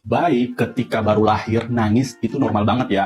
Bayi ketika baru lahir nangis itu normal banget ya.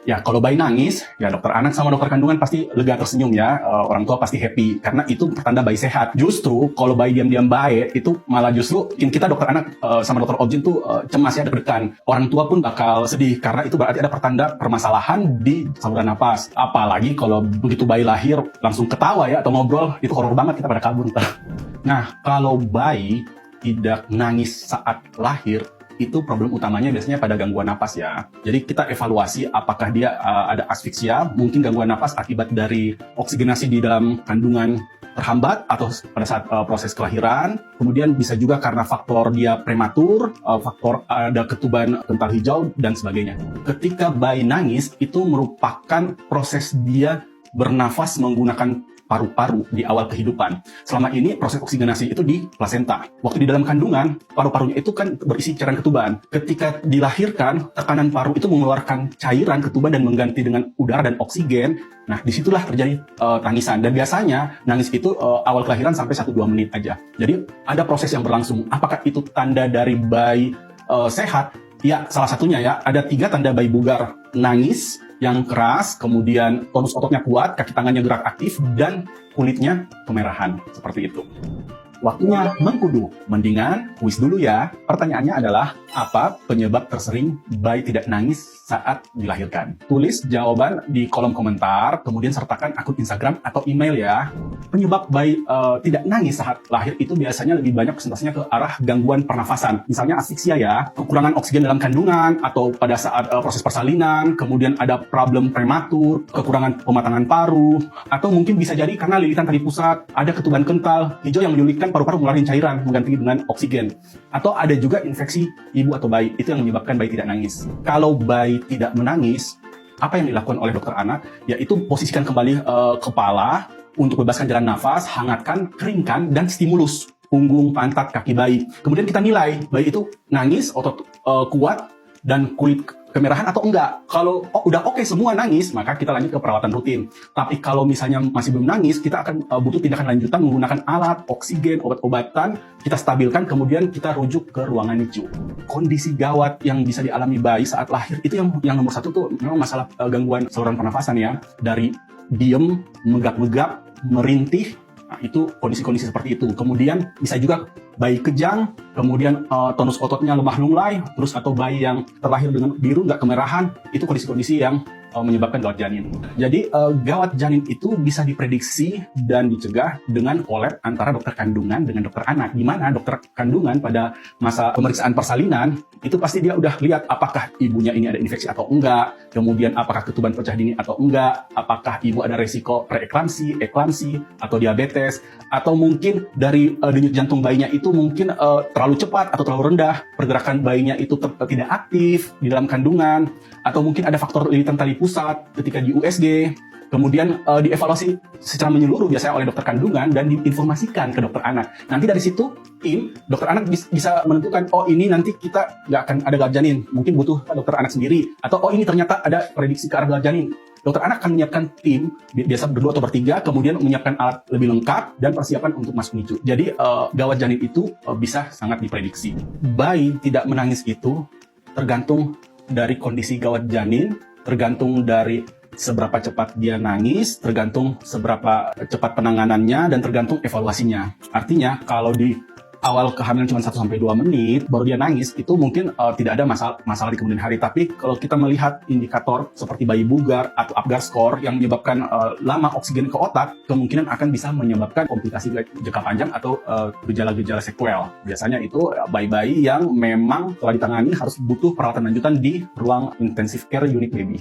Ya kalau bayi nangis, ya dokter anak sama dokter kandungan pasti lega tersenyum ya. Orang tua pasti happy karena itu pertanda bayi sehat. Justru kalau bayi diam-diam baik itu malah justru bikin kita dokter anak sama dokter objin tuh cemas ya, deg-degan. Orang tua pun bakal sedih karena itu berarti ada pertanda permasalahan di saluran napas. Apalagi kalau begitu bayi lahir langsung ketawa ya atau ngobrol, itu horor banget, kita pada kabur ntar. Nah kalau bayi tidak nangis saat lahir, itu problem utamanya biasanya pada gangguan napas ya. Jadi kita evaluasi apakah dia ada asfiksia, mungkin gangguan napas akibat dari oksigenasi di dalam kandungan terhambat atau pada saat proses kelahiran. Kemudian bisa juga karena faktor dia prematur, faktor ada ketuban kental hijau dan sebagainya. Ketika bayi nangis itu merupakan proses dia bernafas menggunakan paru-paru di awal kehidupan. Selama ini proses oksigenasi itu di plasenta. Waktu di dalam kandungan, paru-parunya itu kan berisi cairan ketuban. Ketika dilahirkan, tekanan paru itu mengeluarkan cairan ketuban dan mengganti dengan udara dan oksigen. Nah, disitulah terjadi tangisan. Dan biasanya nangis itu awal kelahiran sampai 1-2 menit aja. Jadi ada proses yang berlangsung. Apakah itu tanda dari bayi sehat? Ya, salah satunya ya, ada 3 tanda bayi bugar. Nangis yang keras, kemudian tonus ototnya kuat, kaki tangannya gerak aktif, dan kulitnya kemerahan. Seperti itu. Waktunya mengkudu. Mendingan kuis dulu ya. Pertanyaannya adalah, apa penyebab tersering bayi tidak nangis saat dilahirkan? Tulis jawaban di kolom komentar, kemudian sertakan akun Instagram atau email ya. Penyebab bayi tidak nangis saat lahir itu biasanya lebih banyak presentasinya ke arah gangguan pernafasan. Misalnya asfiksia ya, kekurangan oksigen dalam kandungan, atau pada saat proses persalinan, kemudian ada problem prematur, kekurangan pematangan paru, atau mungkin bisa jadi karena lilitan tali pusat, ada ketuban kental hijau yang menyulitkan paru-paru mengeluarkan cairan mengganti dengan oksigen. Atau ada juga infeksi ibu atau bayi, itu yang menyebabkan bayi tidak nangis. Kalau bayi tidak menangis, apa yang dilakukan oleh dokter anak? Yaitu posisikan kembali kepala untuk bebaskan jalan nafas, hangatkan, keringkan, dan stimulus punggung, pantat, kaki bayi. Kemudian kita nilai bayi itu nangis, otot kuat, dan kulit kemerahan atau enggak. Kalau udah oke semua nangis, maka kita lanjut ke perawatan rutin. Tapi kalau misalnya masih belum nangis, kita akan butuh tindakan lanjutan menggunakan alat, oksigen, obat-obatan, kita stabilkan, kemudian kita rujuk ke ruangan NICU. Kondisi gawat yang bisa dialami bayi saat lahir, itu yang nomor 1 tuh memang masalah gangguan saluran pernafasan ya. Dari diem, megap-megap, merintih, nah, itu kondisi-kondisi seperti itu. Kemudian bisa juga bayi kejang, kemudian tonus ototnya lemah lunglai, terus atau bayi yang terlahir dengan biru nggak kemerahan, itu kondisi-kondisi yang menyebabkan gawat janin. Jadi gawat janin itu bisa diprediksi dan dicegah dengan collab antara dokter kandungan dengan dokter anak. Di mana dokter kandungan pada masa pemeriksaan persalinan itu pasti dia udah lihat apakah ibunya ini ada infeksi atau enggak, kemudian apakah ketuban pecah dini atau enggak, apakah ibu ada resiko preeklamsi, eklamsi, atau diabetes, atau mungkin dari denyut jantung bayinya itu mungkin terlalu cepat atau terlalu rendah, pergerakan bayinya itu tidak aktif di dalam kandungan, atau mungkin ada faktor lilitan tali pusat ketika di USG. Kemudian dievaluasi secara menyeluruh biasanya oleh dokter kandungan dan diinformasikan ke dokter anak. Nanti dari situ tim dokter anak bisa menentukan, oh ini nanti kita nggak akan ada gawat janin, mungkin butuh dokter anak sendiri, atau oh ini ternyata ada prediksi ke arah gawat janin. Dokter anak akan menyiapkan tim, biasa berdua atau bertiga, kemudian menyiapkan alat lebih lengkap dan persiapan untuk masuk NICU. Jadi gawat janin itu bisa sangat diprediksi. Bayi tidak menangis itu tergantung dari kondisi gawat janin, tergantung dari seberapa cepat dia nangis, tergantung seberapa cepat penanganannya, dan tergantung evaluasinya. Artinya kalau di awal kehamilan cuma 1-2 menit, baru dia nangis, itu mungkin tidak ada masalah di kemudian hari. Tapi kalau kita melihat indikator seperti bayi bugar atau Apgar score yang menyebabkan lama oksigen ke otak, kemungkinan akan bisa menyebabkan komplikasi jangka panjang atau gejala-gejala sekuel. Biasanya itu bayi-bayi yang memang setelah ditangani harus butuh perawatan lanjutan di ruang intensive care unit baby.